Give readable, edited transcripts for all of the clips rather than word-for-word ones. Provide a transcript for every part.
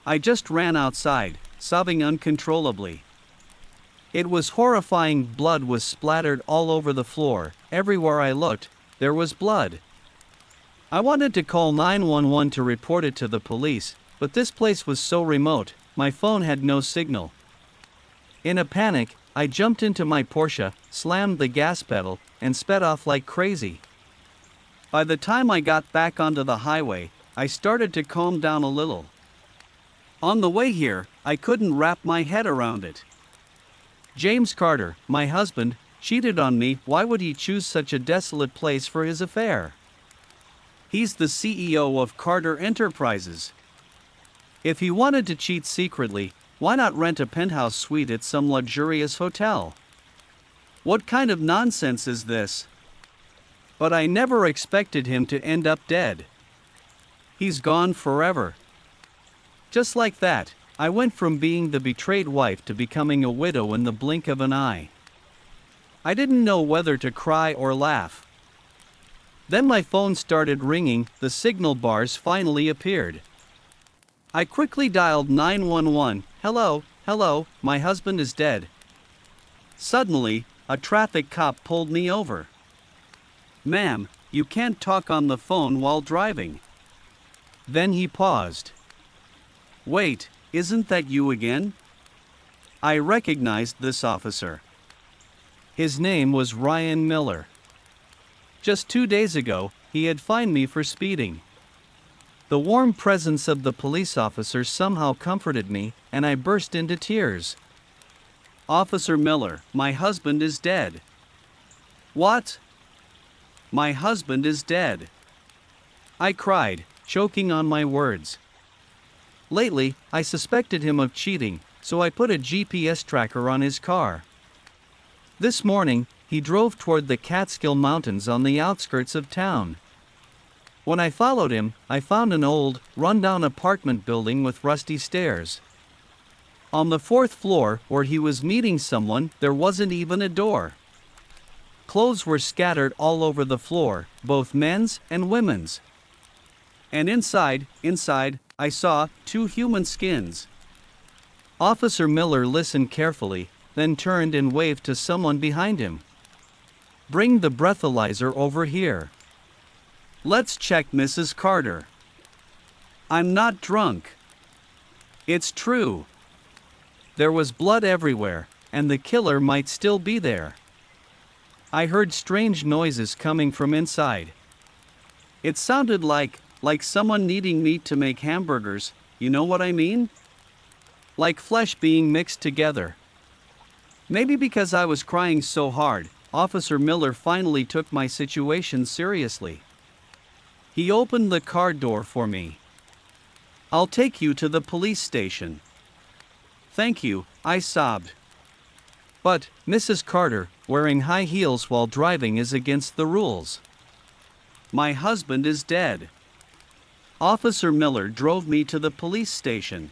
I just ran outside, sobbing uncontrollably. It was horrifying. Blood was splattered all over the floor. Everywhere I looked, there was blood. I wanted to call 911 to report it to the police, but this place was so remote, my phone had no signal. In a panic, I jumped into my Porsche, slammed the gas pedal, and sped off like crazy. By the time I got back onto the highway, I started to calm down a little. On the way here, I couldn't wrap my head around it. James Carter, my husband, cheated on me. Why would he choose such a desolate place for his affair? He's the CEO of Carter Enterprises. If he wanted to cheat secretly, why not rent a penthouse suite at some luxurious hotel? What kind of nonsense is this? But I never expected him to end up dead. He's gone forever. Just like that, I went from being the betrayed wife to becoming a widow in the blink of an eye. I didn't know whether to cry or laugh. Then my phone started ringing. The signal bars finally appeared. I quickly dialed 911. Hello, my husband is dead. Suddenly, a traffic cop pulled me over. Ma'am, you can't talk on the phone while driving. Then he paused. Wait, isn't that you again? I recognized this officer. His name was Ryan Miller. Just 2 days ago, he had fined me for speeding. The warm presence of the police officer somehow comforted me, and I burst into tears. Officer Miller, my husband is dead. What? My husband is dead. I cried, choking on my words. Lately, I suspected him of cheating, so I put a GPS tracker on his car. This morning, he drove toward the Catskill Mountains on the outskirts of town. When I followed him, I found an old, run-down apartment building with rusty stairs. On the 4th floor, where he was meeting someone, there wasn't even a door. Clothes were scattered all over the floor, both men's and women's. And inside, I saw 2 human skins. Officer Miller listened carefully, then turned and waved to someone behind him. Bring the breathalyzer over here. Let's check Mrs. Carter. I'm not drunk. It's true. There was blood everywhere, and the killer might still be there. I heard strange noises coming from inside. It sounded like someone needing meat to make hamburgers, you know what I mean? Like flesh being mixed together. Maybe because I was crying so hard, Officer Miller finally took my situation seriously. He opened the car door for me. I'll take you to the police station. Thank you, I sobbed. But, Mrs. Carter, wearing high heels while driving is against the rules. My husband is dead. Officer Miller drove me to the police station.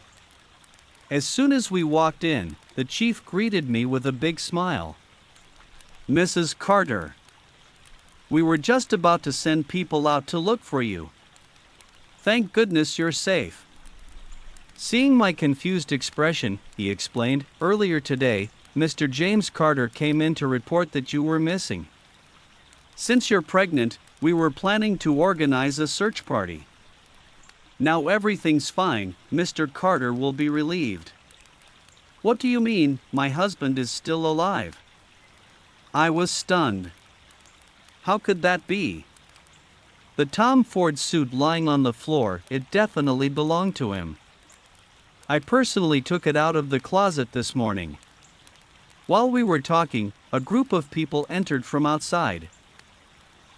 As soon as we walked in, the chief greeted me with a big smile. Mrs. Carter. We were just about to send people out to look for you. Thank goodness you're safe. Seeing my confused expression, he explained, earlier today, Mr. James Carter came in to report that you were missing. Since you're pregnant, we were planning to organize a search party. Now everything's fine, Mr. Carter will be relieved. What do you mean, my husband is still alive? I was stunned. How could that be? The Tom Ford suit lying on the floor, it definitely belonged to him. I personally took it out of the closet this morning. While we were talking, a group of people entered from outside.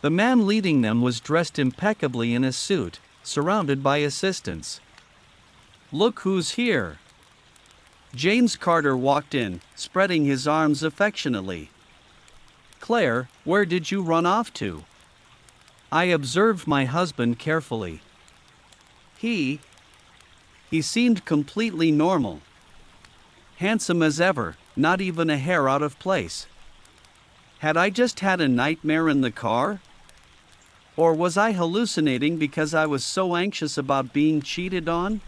The man leading them was dressed impeccably in a suit, surrounded by assistants. Look who's here. James Carter walked in, spreading his arms affectionately. Claire, where did you run off to? I observed my husband carefully. He seemed completely normal. Handsome as ever, not even a hair out of place. Had I just had a nightmare in the car? Or was I hallucinating because I was so anxious about being cheated on?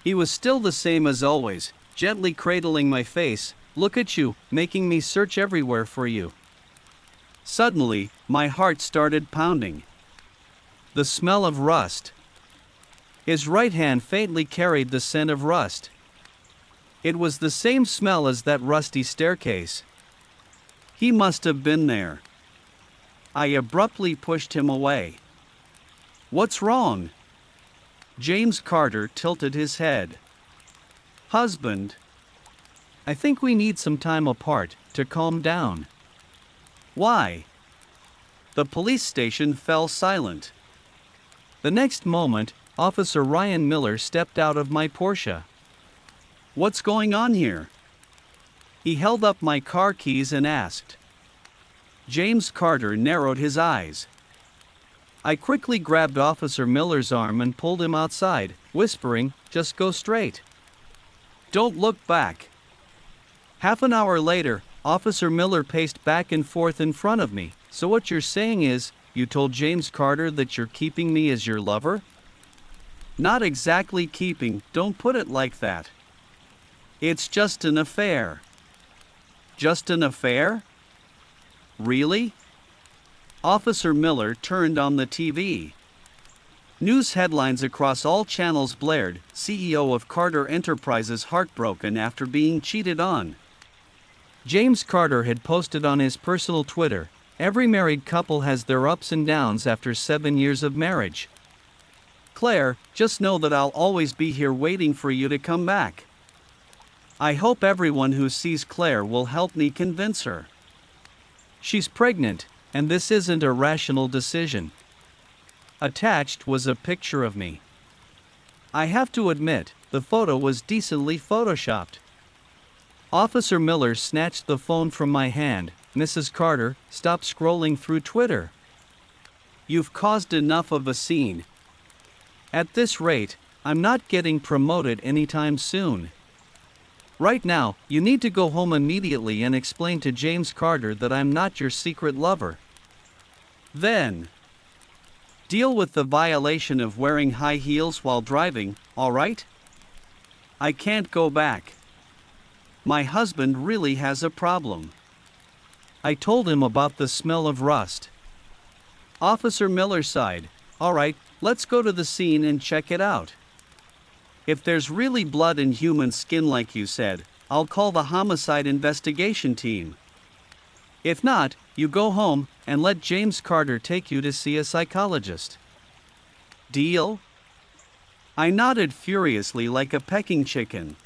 He was still the same as always, gently cradling my face. Look at you, making me search everywhere for you. Suddenly, my heart started pounding. The smell of rust. His right hand faintly carried the scent of rust. It was the same smell as that rusty staircase. He must have been there. I abruptly pushed him away. What's wrong? James Carter tilted his head. Husband. I think we need some time apart to calm down. Why? The police station fell silent. The next moment, Officer Ryan Miller stepped out of my Porsche. What's going on here? He held up my car keys and asked. James Carter narrowed his eyes. I quickly grabbed Officer Miller's arm and pulled him outside, whispering, "Just go straight. Don't look back." Half an hour later, Officer Miller paced back and forth in front of me. So what you're saying is, you told James Carter that you're keeping me as your lover? Not exactly keeping, don't put it like that. It's just an affair. Just an affair? Really? Officer Miller turned on the TV. News headlines across all channels blared, CEO of Carter Enterprises heartbroken after being cheated on. James Carter had posted on his personal Twitter, "Every married couple has their ups and downs after 7 years of marriage. Claire, just know that I'll always be here waiting for you to come back. I hope everyone who sees Claire will help me convince her. She's pregnant, and this isn't a rational decision." Attached was a picture of me. I have to admit, the photo was decently photoshopped. Officer Miller snatched the phone from my hand. "Mrs. Carter, stop scrolling through Twitter. You've caused enough of a scene. At this rate, I'm not getting promoted anytime soon. Right now, you need to go home immediately and explain to James Carter that I'm not your secret lover. Then, deal with the violation of wearing high heels while driving, all right? I can't go back. My husband really has a problem." I told him about the smell of rust. Officer Miller sighed. "All right, let's go to the scene and check it out. If there's really blood and human skin like you said, I'll call the homicide investigation team. If not, you go home and let James Carter take you to see a psychologist. Deal?" I nodded furiously like a pecking chicken.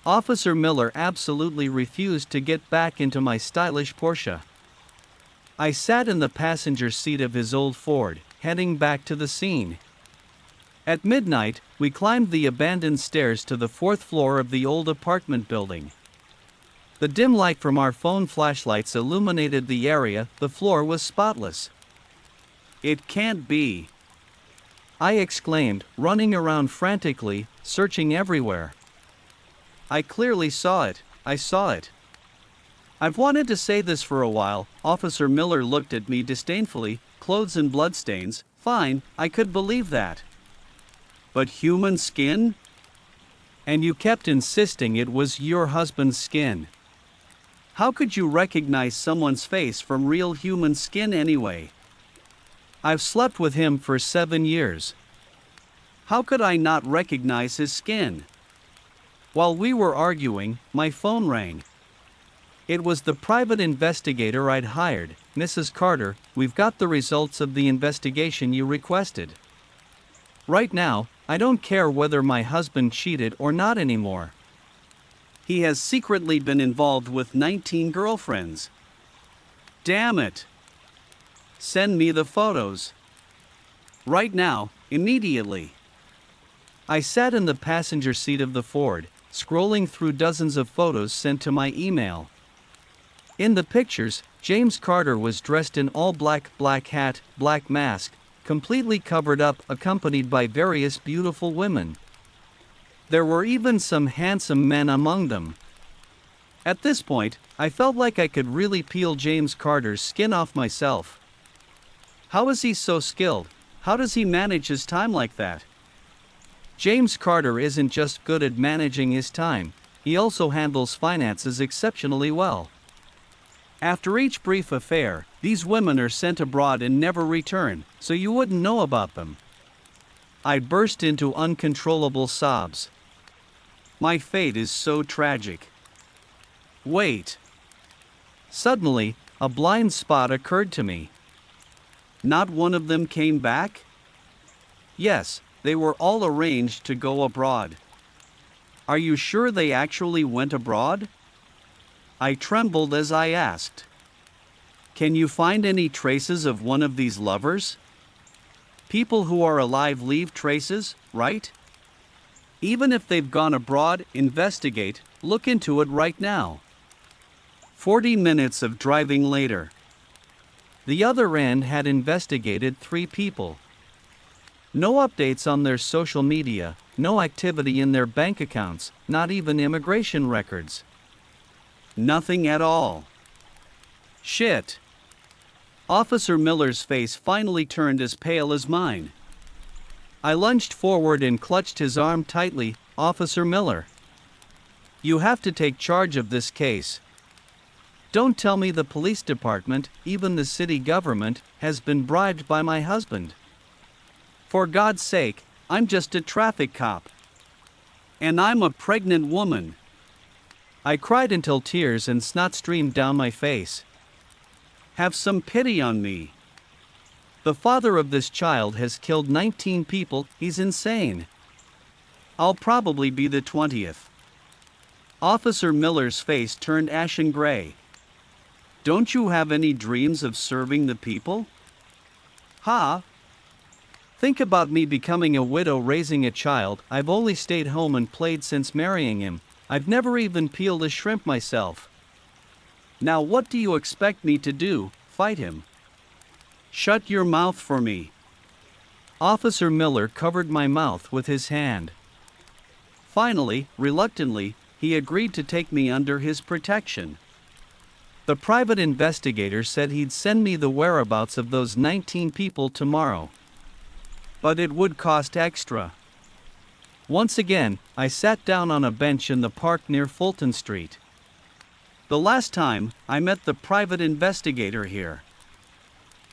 Officer Miller absolutely refused to get back into my stylish Porsche. I sat in the passenger seat of his old Ford, heading back to the scene. At midnight, we climbed the abandoned stairs to the 4th floor of the old apartment building. The dim light from our phone flashlights illuminated the area. The floor was spotless. "It can't be," I exclaimed, running around frantically, searching everywhere. "I clearly saw it. I saw it." "I've wanted to say this for a while." Officer Miller looked at me disdainfully. "Clothes and bloodstains, fine, I could believe that. But human skin? And you kept insisting it was your husband's skin. How could you recognize someone's face from real human skin anyway? I've slept with him for 7 years. How could I not recognize his skin?" While we were arguing, my phone rang. It was the private investigator I'd hired. "Mrs. Carter, we've got the results of the investigation you requested. Right now, I don't care whether my husband cheated or not anymore. He has secretly been involved with 19 girlfriends. Damn it. Send me the photos. Right now, immediately." I sat in the passenger seat of the Ford, scrolling through dozens of photos sent to my email. In the pictures, James Carter was dressed in all black, black hat, black mask, completely covered up, accompanied by various beautiful women. There were even some handsome men among them. At this point, I felt like I could really peel James Carter's skin off myself. How is he so skilled? How does he manage his time like that? James Carter isn't just good at managing his time, he also handles finances exceptionally well. After each brief affair, these women are sent abroad and never return, so you wouldn't know about them. I burst into uncontrollable sobs. My fate is so tragic. Wait. Suddenly, a blind spot occurred to me. Not one of them came back? Yes, they were all arranged to go abroad. Are you sure they actually went abroad? I trembled as I asked. Can you find any traces of one of these lovers? People who are alive leave traces, right? Even if they've gone abroad, investigate, look into it right now. 40 minutes of driving later. The other end had investigated 3 people. No updates on their social media, no activity in their bank accounts, not even immigration records. Nothing at all. Shit. Officer Miller's face finally turned as pale as mine. I lunged forward and clutched his arm tightly. Officer Miller, you have to take charge of this case. Don't tell me the police department, even the city government, has been bribed by my husband. For God's sake, I'm just a traffic cop. And I'm a pregnant woman. I cried until tears and snot streamed down my face. Have some pity on me. The father of this child has killed 19 people, he's insane. I'll probably be the 20th. Officer Miller's face turned ashen gray. Don't you have any dreams of serving the people? Ha! Think about me becoming a widow raising a child. I've only stayed home and played since marrying him. I've never even peeled a shrimp myself. Now what do you expect me to do, fight him? Shut your mouth for me. Officer Miller covered my mouth with his hand. Finally, reluctantly, he agreed to take me under his protection. The private investigator said he'd send me the whereabouts of those 19 people tomorrow. But it would cost extra. Once again, I sat down on a bench in the park near Fulton Street. The last time, I met the private investigator here.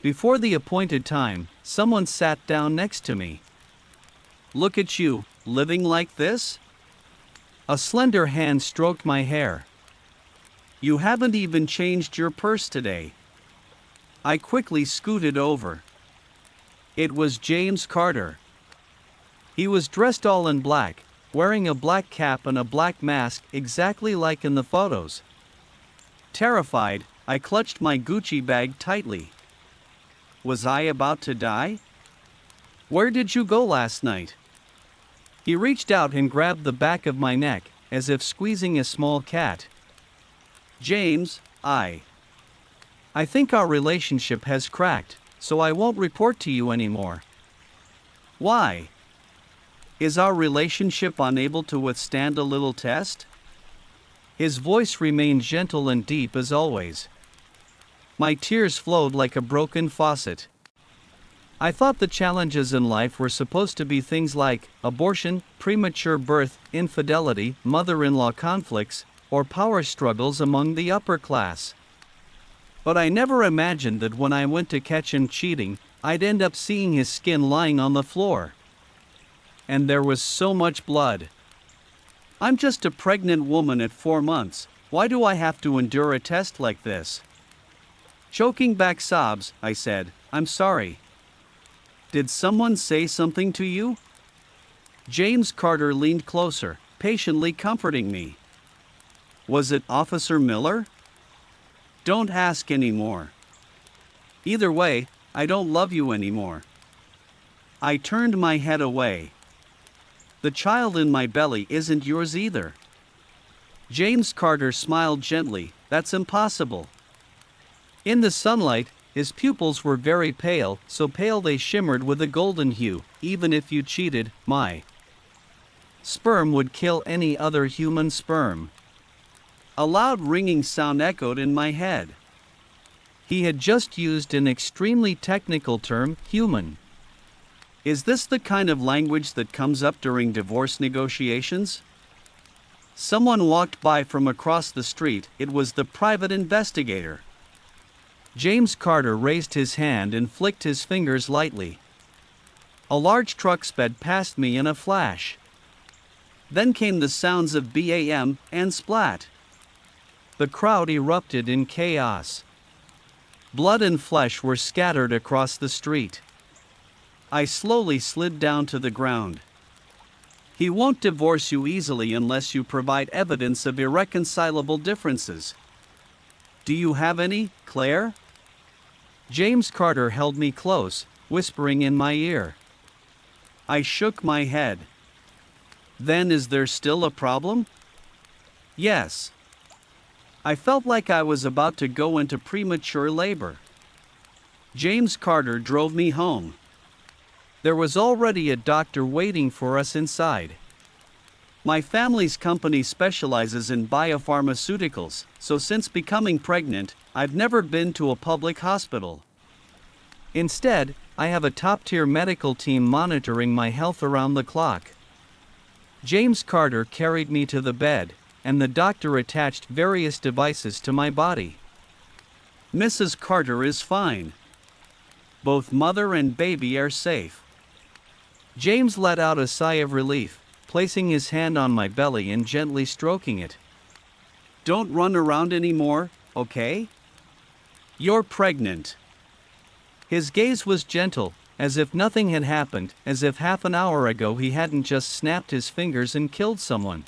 Before the appointed time, someone sat down next to me. Look at you, living like this? A slender hand stroked my hair. You haven't even changed your purse today. I quickly scooted over. It was James Carter. He was dressed all in black, wearing a black cap and a black mask exactly like in the photos. Terrified, I clutched my Gucci bag tightly. Was I about to die? Where did you go last night? He reached out and grabbed the back of my neck, as if squeezing a small cat. James, I think our relationship has cracked, so I won't report to you anymore. Why? Is our relationship unable to withstand a little test? His voice remained gentle and deep as always. My tears flowed like a broken faucet. I thought the challenges in life were supposed to be things like abortion, premature birth, infidelity, mother-in-law conflicts, or power struggles among the upper class. But I never imagined that when I went to catch him cheating, I'd end up seeing his skin lying on the floor. And there was so much blood. I'm just a pregnant woman at 4 months. Why do I have to endure a test like this? Choking back sobs, I said, I'm sorry. Did someone say something to you? James Carter leaned closer, patiently comforting me. Was it Officer Miller? Don't ask anymore. Either way, I don't love you anymore. I turned my head away. The child in my belly isn't yours either. James Carter smiled gently. That's impossible. In the sunlight, his pupils were very pale, so pale they shimmered with a golden hue. Even if you cheated, my sperm would kill any other human sperm. A loud ringing sound echoed in my head. He had just used an extremely technical term, human. Is this the kind of language that comes up during divorce negotiations? Someone walked by from across the street. It was the private investigator. James Carter raised his hand and flicked his fingers lightly. A large truck sped past me in a flash. Then came the sounds of BAM and splat. The crowd erupted in chaos. Blood and flesh were scattered across the street. I slowly slid down to the ground. He won't divorce you easily unless you provide evidence of irreconcilable differences. Do you have any, Claire? James Carter held me close, whispering in my ear. I shook my head. Then is there still a problem? Yes. I felt like I was about to go into premature labor. James Carter drove me home. There was already a doctor waiting for us inside. My family's company specializes in biopharmaceuticals, so since becoming pregnant, I've never been to a public hospital. Instead, I have a top-tier medical team monitoring my health around the clock. James Carter carried me to the bed, and the doctor attached various devices to my body. Mrs. Carter is fine. Both mother and baby are safe. James let out a sigh of relief, placing his hand on my belly and gently stroking it. Don't run around anymore, okay? You're pregnant. His gaze was gentle, as if nothing had happened, as if half an hour ago he hadn't just snapped his fingers and killed someone.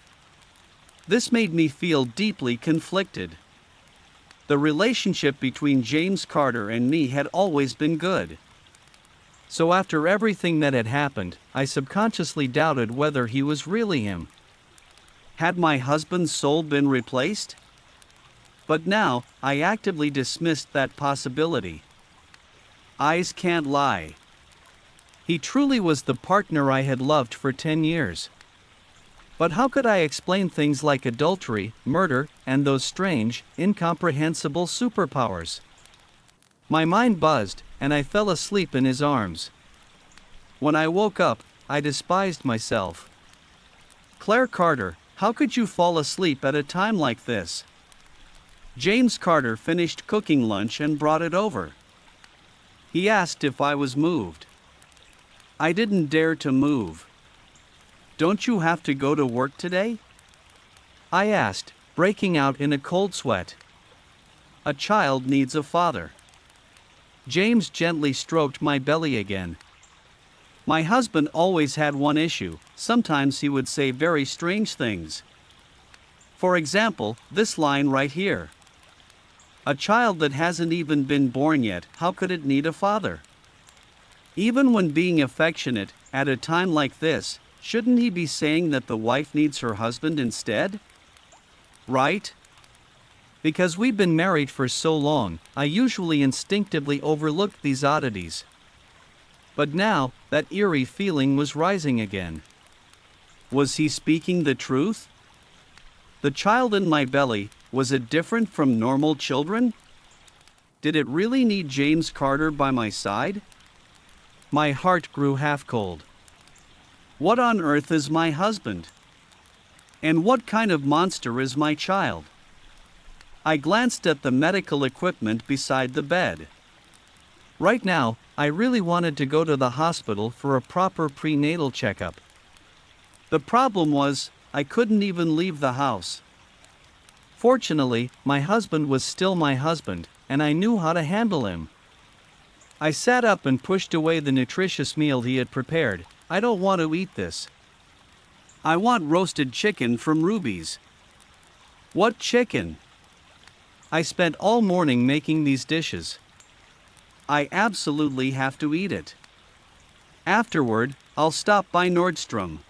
This made me feel deeply conflicted. The relationship between James Carter and me had always been good. So after everything that had happened, I subconsciously doubted whether he was really him. Had my husband's soul been replaced? But now, I actively dismissed that possibility. Eyes can't lie. He truly was the partner I had loved for 10 years. But how could I explain things like adultery, murder, and those strange, incomprehensible superpowers? My mind buzzed, and I fell asleep in his arms. When I woke up, I despised myself. Claire Carter, how could you fall asleep at a time like this? James Carter finished cooking lunch and brought it over. He asked if I was moved. I didn't dare to move. Don't you have to go to work today? I asked, breaking out in a cold sweat. A child needs a father. James gently stroked my belly again. My husband always had one issue. Sometimes he would say very strange things. For example, this line right here. A child that hasn't even been born yet, how could it need a father? Even when being affectionate, at a time like this, shouldn't he be saying that the wife needs her husband instead? Right? Because we've been married for so long, I usually instinctively overlooked these oddities. But now, that eerie feeling was rising again. Was he speaking the truth? The child in my belly, was it different from normal children? Did it really need James Carter by my side? My heart grew half cold. What on earth is my husband? And what kind of monster is my child? I glanced at the medical equipment beside the bed. Right now, I really wanted to go to the hospital for a proper prenatal checkup. The problem was, I couldn't even leave the house. Fortunately, my husband was still my husband, and I knew how to handle him. I sat up and pushed away the nutritious meal he had prepared. I don't want to eat this. I want roasted chicken from Ruby's. What chicken? I spent all morning making these dishes. I absolutely have to eat it. Afterward, I'll stop by Nordstrom.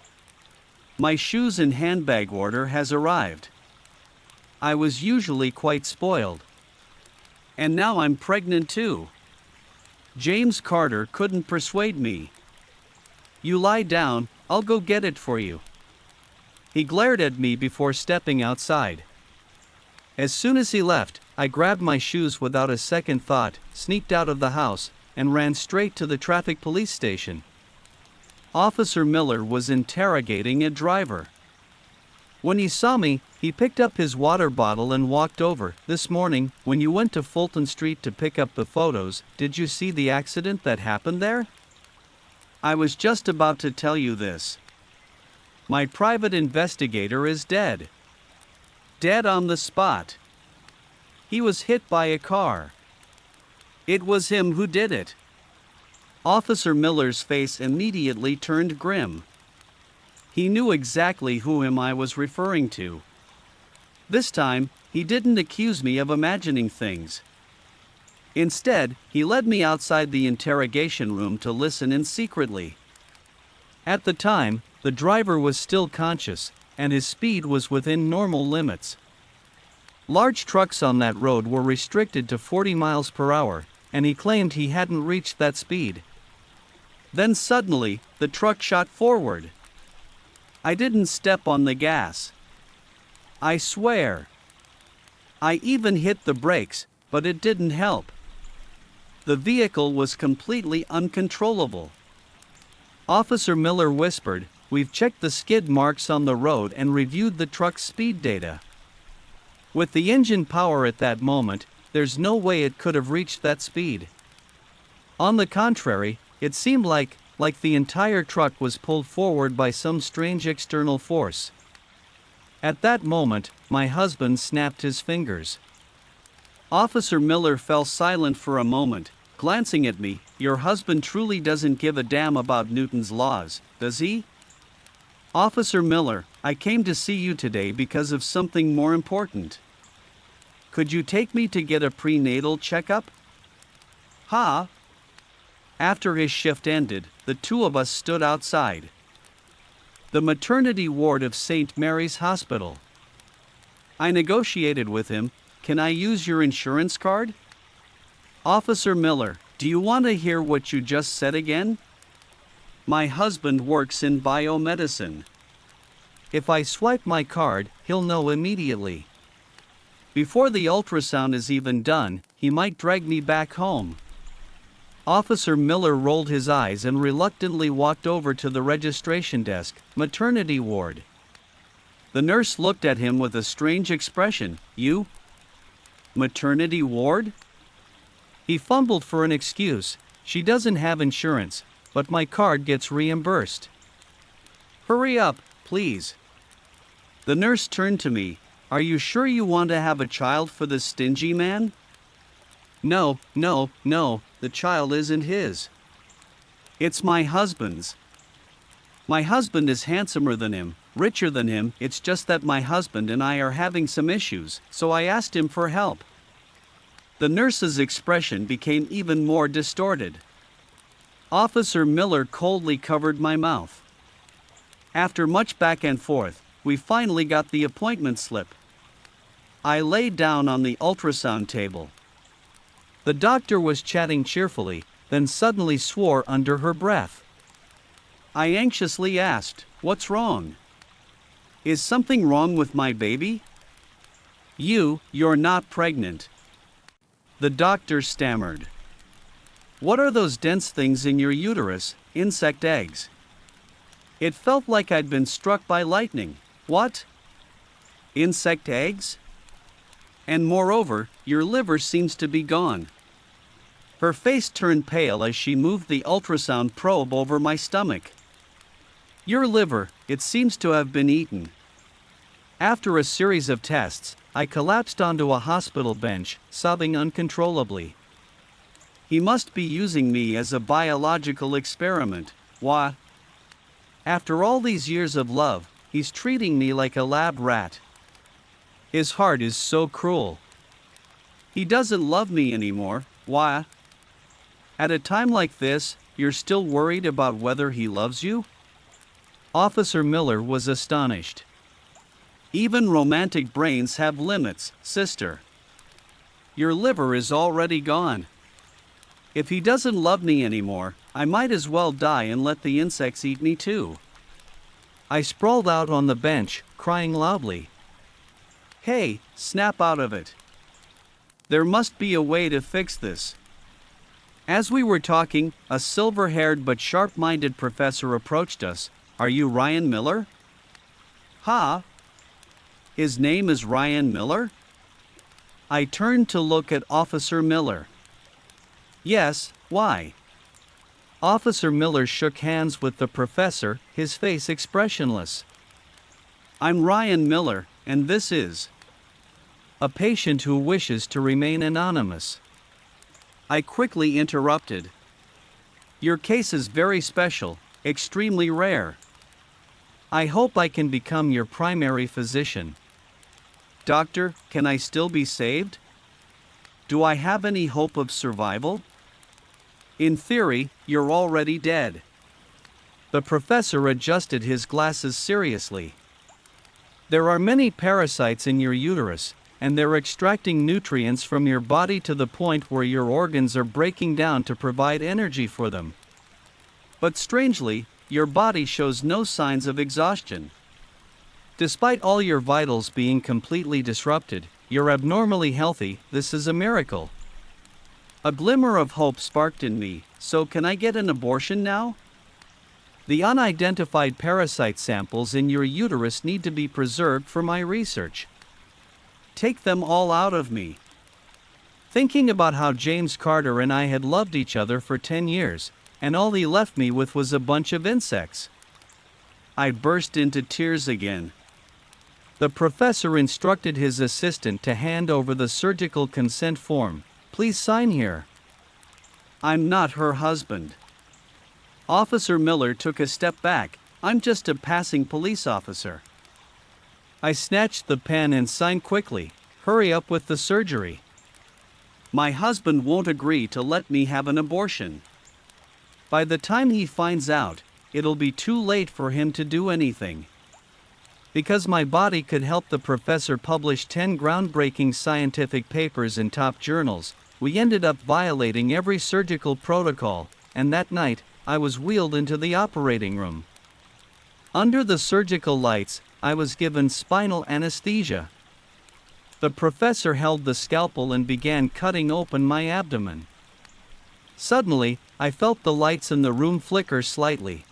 My shoes and handbag order has arrived. I was usually quite spoiled. And now I'm pregnant too. James Carter couldn't persuade me. You lie down, I'll go get it for you. He glared at me before stepping outside. As soon as he left, I grabbed my shoes without a second thought, sneaked out of the house, and ran straight to the traffic police station. Officer Miller was interrogating a driver. When he saw me, he picked up his water bottle and walked over. This morning, when you went to Fulton Street to pick up the photos, did you see the accident that happened there? I was just about to tell you this. My private investigator is dead. Dead on the spot. He was hit by a car. It was him who did it. Officer Miller's face immediately turned grim. He knew exactly whom I was referring to. This time, he didn't accuse me of imagining things. Instead, he led me outside the interrogation room to listen in secretly. At the time, the driver was still conscious, and his speed was within normal limits. Large trucks on that road were restricted to 40 miles per hour, and he claimed he hadn't reached that speed. Then suddenly, the truck shot forward. I didn't step on the gas. I swear. I even hit the brakes, but it didn't help. The vehicle was completely uncontrollable. Officer Miller whispered, "We've checked the skid marks on the road and reviewed the truck's speed data. With the engine power at that moment, there's no way it could have reached that speed. On the contrary, it seemed like the entire truck was pulled forward by some strange external force." At that moment, my husband snapped his fingers. Officer Miller fell silent for a moment, glancing at me. "Your husband truly doesn't give a damn about Newton's laws, does he?" "Officer Miller, I came to see you today because of something more important. Could you take me to get a prenatal checkup?" "Ha?" After his shift ended, the two of us stood outside the maternity ward of St. Mary's Hospital. I negotiated with him. "Can I use your insurance card?" "Officer Miller, do you want to hear what you just said again?" "My husband works in biomedicine. If I swipe my card, he'll know immediately. Before the ultrasound is even done, he might drag me back home." Officer Miller rolled his eyes and reluctantly walked over to the registration desk. "Maternity ward." The nurse looked at him with a strange expression. "You? Maternity ward?" He fumbled for an excuse. "She doesn't have insurance, but my card gets reimbursed." "Hurry up, please." The nurse turned to me. "Are you sure you want to have a child for this stingy man?" No, the child isn't his. It's my husband's. My husband is handsomer than him, richer than him. It's just that my husband and I are having some issues, so I asked him for help." The nurse's expression became even more distorted. Officer Miller coldly covered my mouth. After much back and forth, we finally got the appointment slip. I lay down on the ultrasound table. The doctor was chatting cheerfully, then suddenly swore under her breath. I anxiously asked, "What's wrong? Is something wrong with my baby?" You're not pregnant." The doctor stammered. "What are those dense things in your uterus? Insect eggs." It felt like I'd been struck by lightning. "What? Insect eggs? And moreover, your liver seems to be gone." Her face turned pale as she moved the ultrasound probe over my stomach. "Your liver, it seems to have been eaten." After a series of tests, I collapsed onto a hospital bench, sobbing uncontrollably. He must be using me as a biological experiment. Why? After all these years of love, he's treating me like a lab rat. His heart is so cruel. He doesn't love me anymore. Why? At a time like this, you're still worried about whether he loves you? Officer Miller was astonished. "Even romantic brains have limits, sister. Your liver is already gone. If he doesn't love me anymore, I might as well die and let the insects eat me too." I sprawled out on the bench, crying loudly. "Hey, snap out of it. There must be a way to fix this." As we were talking, a silver-haired but sharp-minded professor approached us. "Are you Ryan Miller?" "Ha? His name is Ryan Miller?" I turned to look at Officer Miller. "Yes, why?" Officer Miller shook hands with the professor, his face expressionless. "I'm Ryan Miller, and this is a patient who wishes to remain anonymous." I quickly interrupted. "Your case is very special, extremely rare. I hope I can become your primary physician." "Doctor, can I still be saved? Do I have any hope of survival?" "In theory, you're already dead." The professor adjusted his glasses seriously. "There are many parasites in your uterus, and they're extracting nutrients from your body to the point where your organs are breaking down to provide energy for them. But strangely, your body shows no signs of exhaustion. Despite all your vitals being completely disrupted, you're abnormally healthy. This is a miracle." A glimmer of hope sparked in me. "So can I get an abortion now?" "The unidentified parasite samples in your uterus need to be preserved for my research. Take them all out of me." Thinking about how James Carter and I had loved each other for 10 years, and all he left me with was a bunch of insects, I burst into tears again. The professor instructed his assistant to hand over the surgical consent form. "Please sign here." "I'm not her husband." Officer Miller took a step back. "I'm just a passing police officer." I snatched the pen and signed quickly. "Hurry up with the surgery. My husband won't agree to let me have an abortion. By the time he finds out, it'll be too late for him to do anything." Because my body could help the professor publish 10 groundbreaking scientific papers in top journals, we ended up violating every surgical protocol, and that night, I was wheeled into the operating room. Under the surgical lights, I was given spinal anesthesia. The professor held the scalpel and began cutting open my abdomen. Suddenly, I felt the lights in the room flicker slightly.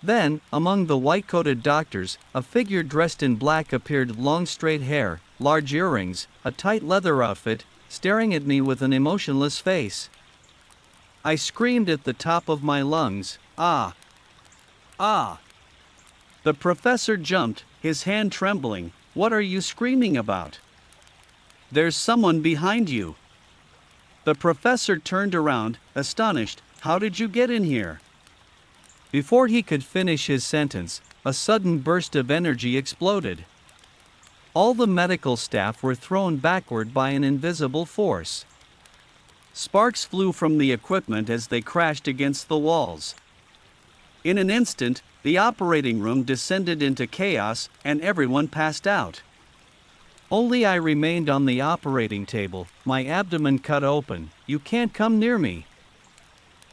Then, among the white-coated doctors, a figure dressed in black appeared, long straight hair, large earrings, a tight leather outfit, staring at me with an emotionless face. I screamed at the top of my lungs, "Ah! Ah!" The professor jumped, his hand trembling. "What are you screaming about? There's someone behind you." The professor turned around, astonished. "How did you get in here?" Before he could finish his sentence, a sudden burst of energy exploded. All the medical staff were thrown backward by an invisible force. Sparks flew from the equipment as they crashed against the walls. In an instant, the operating room descended into chaos, and everyone passed out. Only I remained on the operating table, my abdomen cut open. "You can't come near me."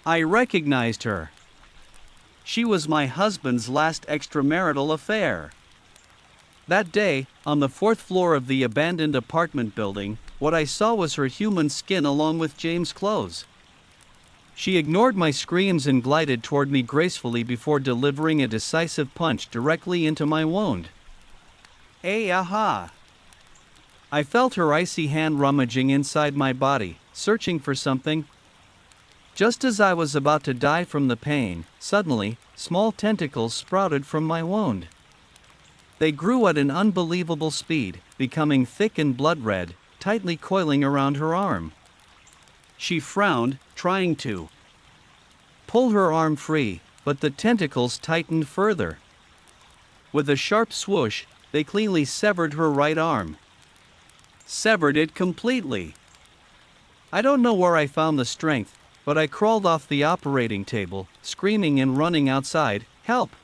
I recognized her. She was my husband's last extramarital affair. That day, on the 4th floor of the abandoned apartment building, what I saw was her human skin along with James' clothes. She ignored my screams and glided toward me gracefully before delivering a decisive punch directly into my wound. Aha! I felt her icy hand rummaging inside my body, searching for something. Just as I was about to die from the pain, suddenly, small tentacles sprouted from my wound. They grew at an unbelievable speed, becoming thick and blood-red, tightly coiling around her arm. She frowned, trying to pull her arm free, but the tentacles tightened further. With a sharp swoosh, they cleanly severed her right arm. Severed it completely. I don't know where I found the strength, but I crawled off the operating table, screaming and running outside, "Help!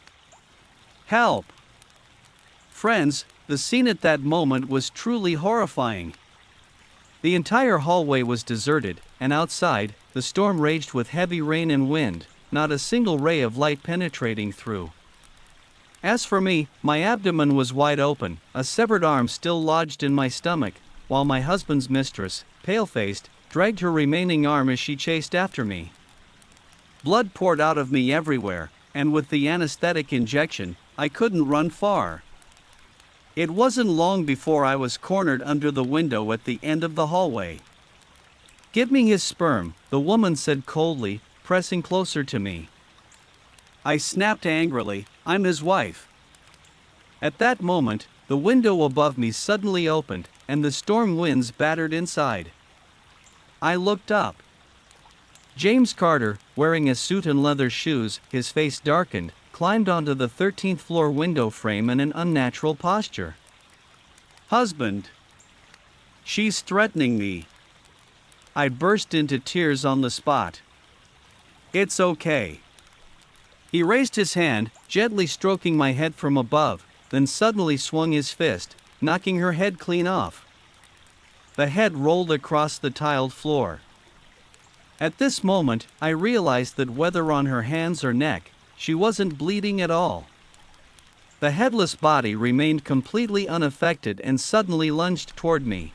Help!" Friends, the scene at that moment was truly horrifying. The entire hallway was deserted, and outside, the storm raged with heavy rain and wind, not a single ray of light penetrating through. As for me, my abdomen was wide open, a severed arm still lodged in my stomach, while my husband's mistress, pale-faced, dragged her remaining arm as she chased after me. Blood poured out of me everywhere, and with the anesthetic injection, I couldn't run far. It wasn't long before I was cornered under the window at the end of the hallway. "Give me his sperm," the woman said coldly, pressing closer to me. I snapped angrily, "I'm his wife." At that moment, the window above me suddenly opened, and the storm winds battered inside. I looked up. James Carter, wearing a suit and leather shoes, his face darkened, climbed onto the 13th floor window frame in an unnatural posture. "Husband. She's threatening me." I burst into tears on the spot. "It's okay." He raised his hand, gently stroking my head from above, then suddenly swung his fist, knocking her head clean off. The head rolled across the tiled floor. At this moment, I realized that whether on her hands or neck, she wasn't bleeding at all. The headless body remained completely unaffected and suddenly lunged toward me.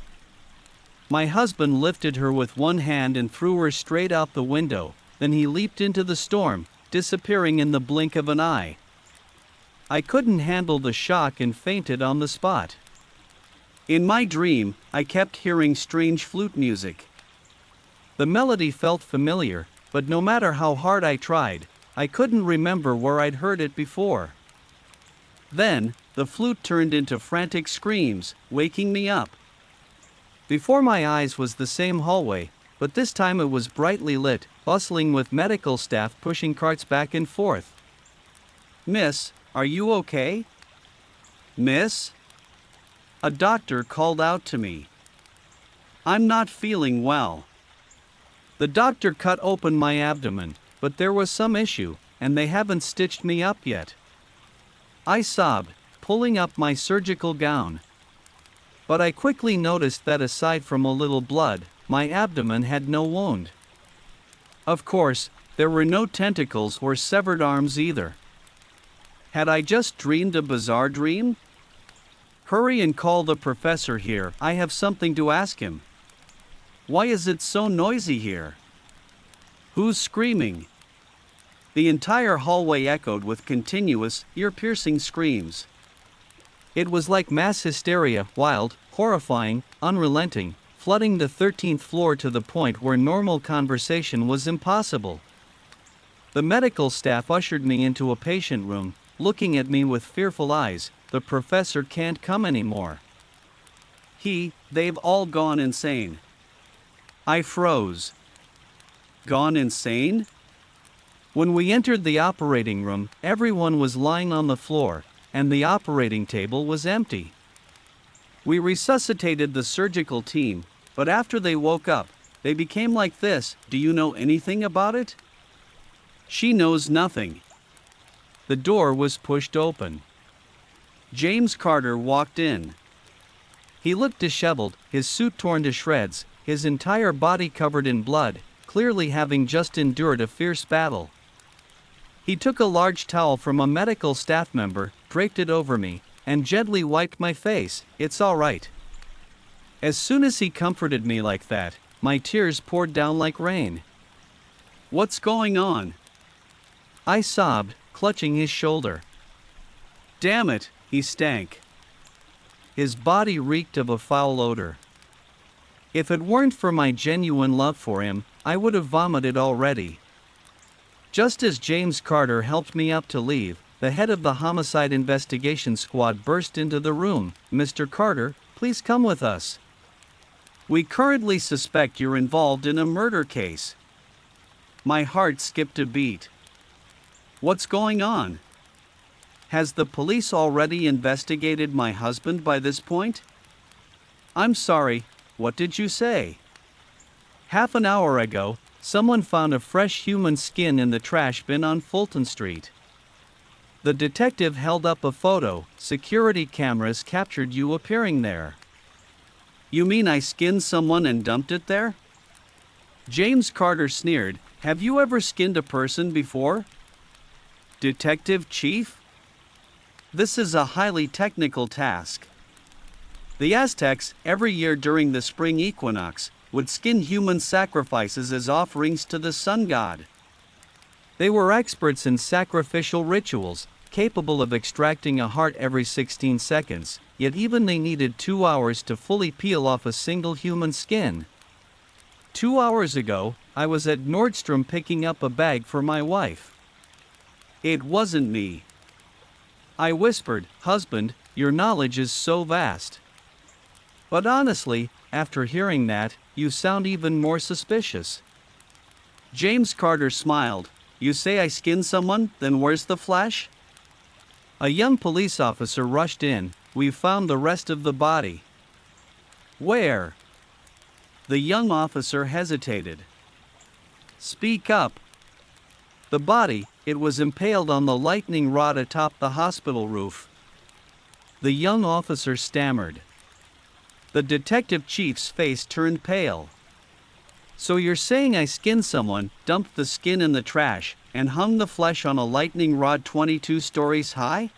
My husband lifted her with one hand and threw her straight out the window, then he leaped into the storm, disappearing in the blink of an eye. I couldn't handle the shock and fainted on the spot. In my dream, I kept hearing strange flute music. The melody felt familiar, but no matter how hard I tried, I couldn't remember where I'd heard it before. Then, the flute turned into frantic screams, waking me up. Before my eyes was the same hallway, but this time it was brightly lit, bustling with medical staff pushing carts back and forth. "Miss, are you okay? Miss?" A doctor called out to me. "I'm not feeling well." The doctor cut open my abdomen, but there was some issue, and they haven't stitched me up yet. I sobbed, pulling up my surgical gown. But I quickly noticed that aside from a little blood, my abdomen had no wound. Of course, there were no tentacles or severed arms either. Had I just dreamed a bizarre dream? "Hurry and call the professor here, I have something to ask him." "Why is it so noisy here? Who's screaming?" The entire hallway echoed with continuous, ear-piercing screams. It was like mass hysteria, wild, horrifying, unrelenting, flooding the 13th floor to the point where normal conversation was impossible. The medical staff ushered me into a patient room, looking at me with fearful eyes. "The professor can't come anymore. They've all gone insane." I froze. Gone insane? When we entered the operating room, everyone was lying on the floor, and the operating table was empty. We resuscitated the surgical team, but after they woke up, they became like this. "Do you know anything about it?" "She knows nothing." The door was pushed open. James Carter walked in. He looked disheveled, his suit torn to shreds, his entire body covered in blood, clearly having just endured a fierce battle. He took a large towel from a medical staff member, draped it over me, and gently wiped my face. "It's all right." As soon as he comforted me like that, my tears poured down like rain. "What's going on?" I sobbed, clutching his shoulder. "Damn it, he stank." His body reeked of a foul odor. If it weren't for my genuine love for him, I would have vomited already. Just as James Carter helped me up to leave, the head of the homicide investigation squad burst into the room. "Mr. Carter, please come with us. We currently suspect you're involved in a murder case." My heart skipped a beat. What's going on? Has the police already investigated my husband by this point? I'm sorry, what did you say? Half an hour ago, someone found a fresh human skin in the trash bin on Fulton Street. The detective held up a photo. Security cameras captured you appearing there. You mean I skinned someone and dumped it there? James Carter sneered. Have you ever skinned a person before? Detective Chief? This is a highly technical task. The Aztecs, every year during the spring equinox, would skin human sacrifices as offerings to the sun god. They were experts in sacrificial rituals, capable of extracting a heart every 16 seconds, yet even they needed 2 hours to fully peel off a single human skin. 2 hours ago, I was at Nordstrom picking up a bag for my wife. It wasn't me. I whispered, "Husband, your knowledge is so vast. But honestly, after hearing that, you sound even more suspicious." James Carter smiled. "You say I skinned someone, then where's the flesh?" A young police officer rushed in. "We've found the rest of the body." "Where?" The young officer hesitated. "Speak up." "The body, it was impaled on the lightning rod atop the hospital roof." The young officer stammered. The detective chief's face turned pale. "So you're saying I skinned someone, dumped the skin in the trash, and hung the flesh on a lightning rod 22 stories high?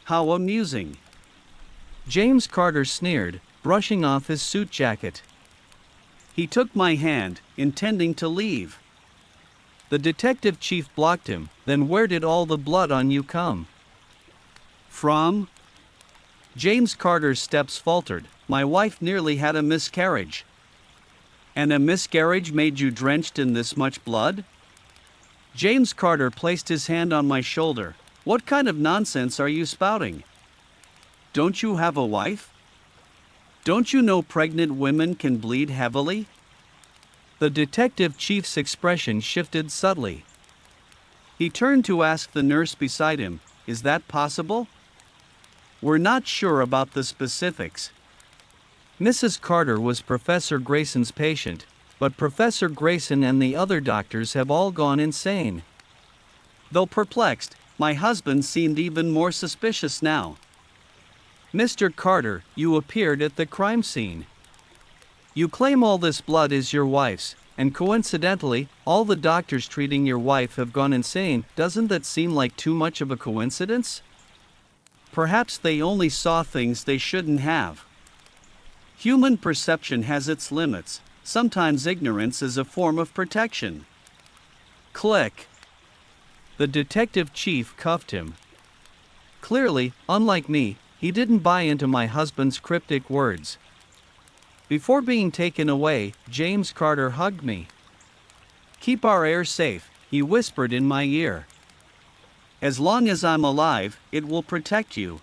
How amusing." James Carter sneered, brushing off his suit jacket. He took my hand, intending to leave. The detective chief blocked him. "Then where did all the blood on you come from?" James Carter's steps faltered. "My wife nearly had a miscarriage." "And a miscarriage made you drenched in this much blood?" James Carter placed his hand on my shoulder. "What kind of nonsense are you spouting? Don't you have a wife? Don't you know pregnant women can bleed heavily?" The detective chief's expression shifted subtly. He turned to ask the nurse beside him, "Is that possible?" "We're not sure about the specifics." Mrs. Carter was Professor Grayson's patient, but Professor Grayson and the other doctors have all gone insane. Though perplexed, my husband seemed even more suspicious now. "Mr. Carter, you appeared at the crime scene. You claim all this blood is your wife's, and coincidentally, all the doctors treating your wife have gone insane. Doesn't that seem like too much of a coincidence?" "Perhaps they only saw things they shouldn't have. Human perception has its limits. Sometimes ignorance is a form of protection." Click. The detective chief cuffed him. Clearly, unlike me, he didn't buy into my husband's cryptic words. Before being taken away, James Carter hugged me. "Keep our air safe," he whispered in my ear. "As long as I'm alive, it will protect you."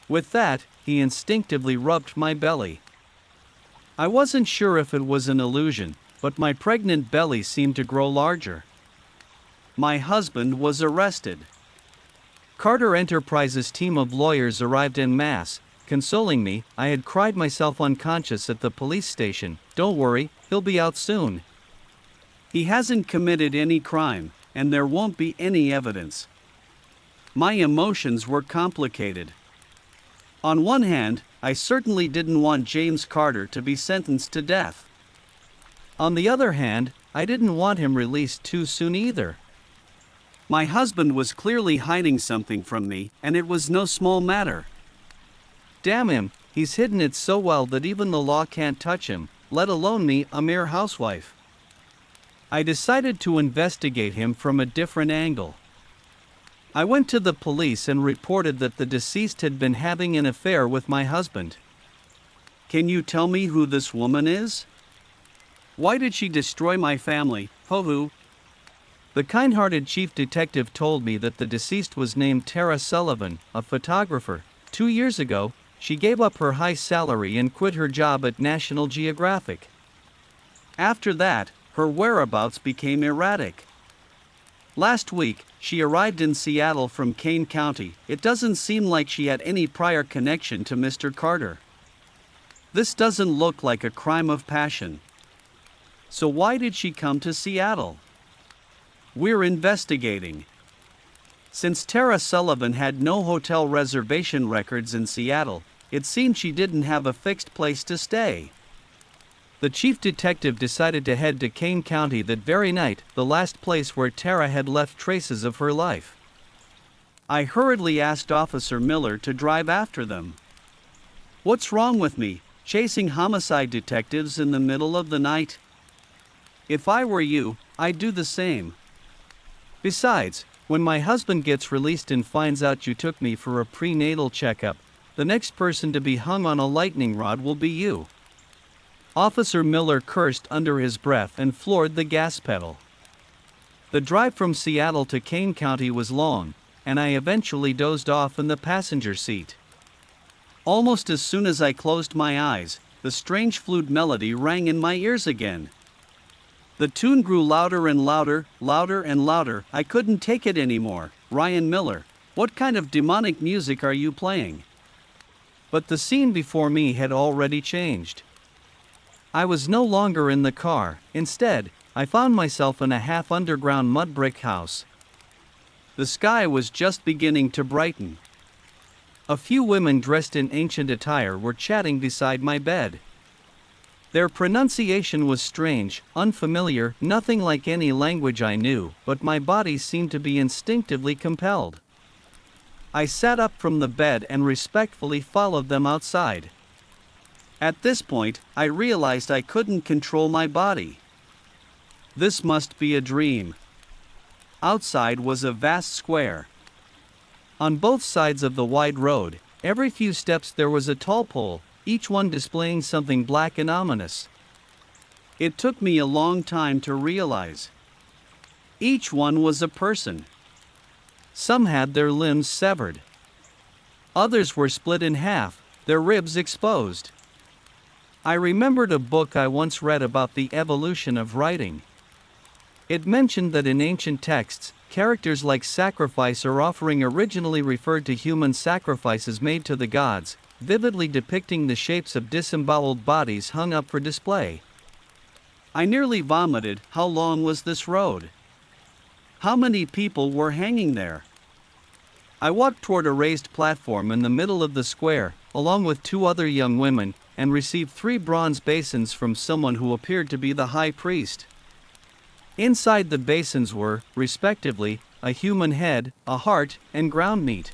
With that, he instinctively rubbed my belly. I wasn't sure if it was an illusion, but my pregnant belly seemed to grow larger. My husband was arrested. Carter Enterprises' team of lawyers arrived en masse, consoling me. I had cried myself unconscious at the police station. "Don't worry, he'll be out soon. He hasn't committed any crime, and there won't be any evidence." My emotions were complicated. On one hand, I certainly didn't want James Carter to be sentenced to death. On the other hand, I didn't want him released too soon either. My husband was clearly hiding something from me, and it was no small matter. Damn him, he's hidden it so well that even the law can't touch him, let alone me, a mere housewife. I decided to investigate him from a different angle. I went to the police and reported that the deceased had been having an affair with my husband. "Can you tell me who this woman is? Why did she destroy my family, Hohu?" The kind-hearted chief detective told me that the deceased was named Tara Sullivan, a photographer. 2 years ago, she gave up her high salary and quit her job at National Geographic. After that, her whereabouts became erratic. Last week, she arrived in Seattle from Kane County. It doesn't seem like she had any prior connection to Mr. Carter. This doesn't look like a crime of passion. So why did she come to Seattle? We're investigating. Since Tara Sullivan had no hotel reservation records in Seattle, it seemed she didn't have a fixed place to stay. The chief detective decided to head to Kane County that very night, the last place where Tara had left traces of her life. I hurriedly asked Officer Miller to drive after them. "What's wrong with me?" chasing homicide detectives in the middle of the night? If I were you, I'd do the same. Besides, when my husband gets released and finds out you took me for a prenatal checkup, the next person to be hung on a lightning rod will be you." Officer Miller cursed under his breath and floored the gas pedal. The drive from Seattle to Kane County was long, and I eventually dozed off in the passenger seat. Almost as soon as I closed my eyes, the strange flute melody rang in my ears again. The tune grew louder and louder, louder and louder. I couldn't take it anymore. "Ryan Miller, what kind of demonic music are you playing?" But the scene before me had already changed. I was no longer in the car. Instead, I found myself in a half-underground mud brick house. The sky was just beginning to brighten. A few women dressed in ancient attire were chatting beside my bed. Their pronunciation was strange, unfamiliar, nothing like any language I knew, but my body seemed to be instinctively compelled. I sat up from the bed and respectfully followed them outside. At this point, I realized I couldn't control my body. This must be a dream. Outside was a vast square. On both sides of the wide road, every few steps there was a tall pole, each one displaying something black and ominous. It took me a long time to realize. Each one was a person. Some had their limbs severed. Others were split in half, their ribs exposed. I remembered a book I once read about the evolution of writing. It mentioned that in ancient texts, characters like sacrifice or offering originally referred to human sacrifices made to the gods, vividly depicting the shapes of disemboweled bodies hung up for display. I nearly vomited. How long was this road? How many people were hanging there? I walked toward a raised platform in the middle of the square, along with two other young women, and received 3 bronze basins from someone who appeared to be the high priest. Inside the basins were, respectively, a human head, a heart, and ground meat.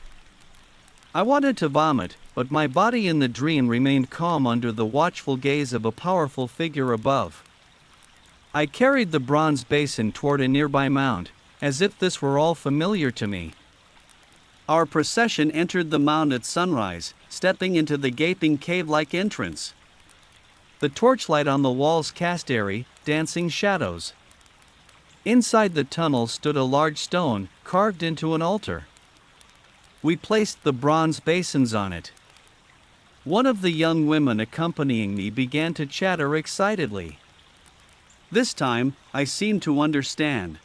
I wanted to vomit, but my body in the dream remained calm under the watchful gaze of a powerful figure above. I carried the bronze basin toward a nearby mound, as if this were all familiar to me. Our procession entered the mound at sunrise, stepping into the gaping cave-like entrance. The torchlight on the walls cast airy, dancing shadows. Inside the tunnel stood a large stone, carved into an altar. We placed the bronze basins on it. One of the young women accompanying me began to chatter excitedly. This time, I seemed to understand.